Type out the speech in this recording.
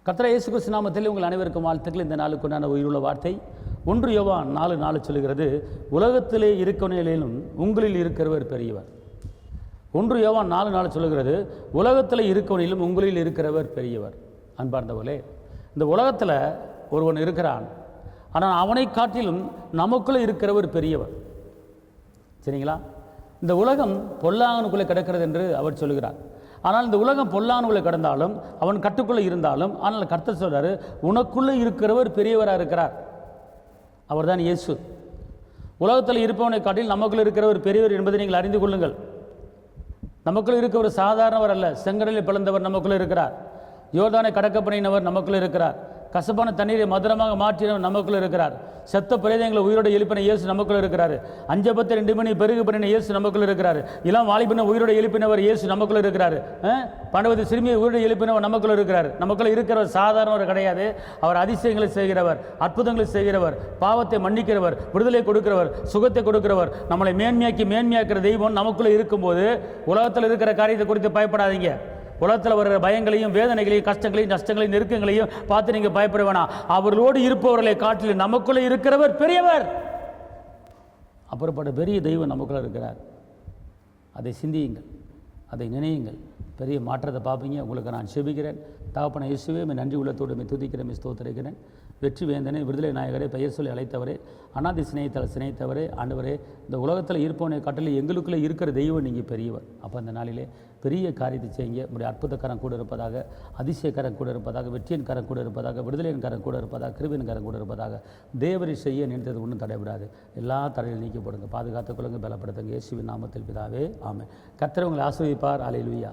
கர்த்தர் இயேசு கிறிஸ்து நாமத்தில் உங்கள் அனைவருக்கும் வாழ்த்துக்கள். இந்த நாளுக்கு உண்டான உயிருள்ள வார்த்தை 1 யோவான் 4:4 சொல்கிறது, உலகத்திலே இருக்கவனிலும் உங்களில் இருக்கிறவர் பெரியவர். 1 யோவான் 4:4 சொல்கிறது, உலகத்தில் இருக்கவனிலும் உங்களில் இருக்கிறவர் பெரியவர். அன்பார்ந்தவர்களே, இந்த உலகத்தில் ஒருவன் இருக்கிறான், ஆனால் அவனை காட்டிலும் நமக்குள்ளே இருக்கிறவர் பெரியவர். சரிங்களா? இந்த உலகம் பொல்லாங்கனுக்குள்ளே கிடக்கிறது என்று அவர் சொல்கிறார். ஆனால் இந்த உலகம் பொல்லானுக்குள்ளே கிடந்தாலும் அவன் கட்டுக்குள்ளே இருந்தாலும், ஆனால் கர்த்தர் சொல்கிறார், உனக்குள்ளே இருக்கிறவர் பெரியவராக இருக்கிறார். அவர் தான் இயேசு. உலகத்தில் இருப்பவனை காட்டில் நமக்குள்ளே இருக்கிறவர் பெரியவர் என்பதை நீங்கள் அறிந்து கொள்ளுங்கள். நமக்குள்ளே இருக்கிறவர் சாதாரணவர் அல்ல. செங்கடலில் பிளந்தவர் நமக்குள்ளே இருக்கிறார். யோர்தானை கடக்க பண்ணினவர் நமக்குள்ளே இருக்கிறார். கசப்பான தண்ணீரை மதுரமாக மாற்றினவர் நமக்குள்ளே இருக்கிறார். செத்த பிரேதங்களை உயிரோடு எழுப்பின இயேசு நமக்குள்ளே இருக்கிறார். 5:2 மணி பெருகு பண்ணின இயேசு நமக்குள்ளே இருக்கிறார். இளம் வாலிபனை உயிரோடு எழுப்பினவர் இயேசு நமக்குள்ளே இருக்கிறார். 12 சிறுமியை உயிரோடு எழுப்பினவர் நமக்குள்ளே இருக்கிறார். நமக்குள்ளே இருக்கிறவர் சாதாரணவர் கிடையாது. அவர் அதிசயங்களை செய்கிறவர், அற்புதங்களை செய்கிறவர், பாவத்தை மன்னிக்கிறவர், விடுதலை கொடுக்கிறவர், சுகத்தை கொடுக்கிறவர், நம்மளை மேன்மையாக்கிற தெய்வம் நமக்குள்ளே இருக்கும்போது உலகத்தில் இருக்கிற காரியத்தை குறித்து பயப்படாதீங்க. உலகத்தில் வர்ற பயங்களையும் வேதனைகளையும் கஷ்டங்களையும் நஷ்டங்களையும் நெருக்கங்களையும் பார்த்து நீங்கள் பயப்பட வேணாம். அவர்களோடு இருப்பவர்களை காட்டில் நமக்குள்ளே இருக்கிறவர் பெரியவர். அப்புறப்பட்ட பெரிய தெய்வம் நமக்குள்ளே இருக்கிறார். அதை சிந்தியுங்கள், அதை நினையுங்கள், பெரிய மாற்றத்தை பார்ப்பீங்க. உங்களுக்கு நான் செபிக்கிறேன். தகப்பன இயேசுவே, நன்றி உள்ளத்தோடு துதிக்கிறேன், ஸ்தோத்திரிக்கிறேன். வெற்றி வேந்தனே, விடுதலை நாயகரே, பெயர் சொல்லி அழைத்தவரே, அனாதி சிநேகித்தவரே, ஆண்டவரே, இந்த உலகத்தில் இருப்பவனை காட்டில் எங்களுக்குள்ளே இருக்கிற தெய்வம் நீங்கள் பெரியவர். அப்போ அந்த நாளிலே பெரிய காரியத்தை செய்யுங்க. உங்களுடைய அற்புதக்காரன் கூட இருப்பதாக, அதிசயக்காரன் கூட இருப்பதாக, வெற்றியின் காரன் கூட இருப்பதாக, விடுதலையின் காரன் கூட இருப்பதாக, கிருபையின் காரன் கூட இருப்பதாக. தேவரை செய்ய நினைத்தது ஒன்றும் தடைபடாது. எல்லா தடையும் நீக்கப்படுங்க. பாதுகாத்துக் கொள்ளுங்க, பலப்படுத்துங்க. இயேசுவின் நாமத்தில் பிதாவே, ஆமென். கர்த்தர் உங்களை ஆசீர்வதிப்பார். அல்லேலூயா.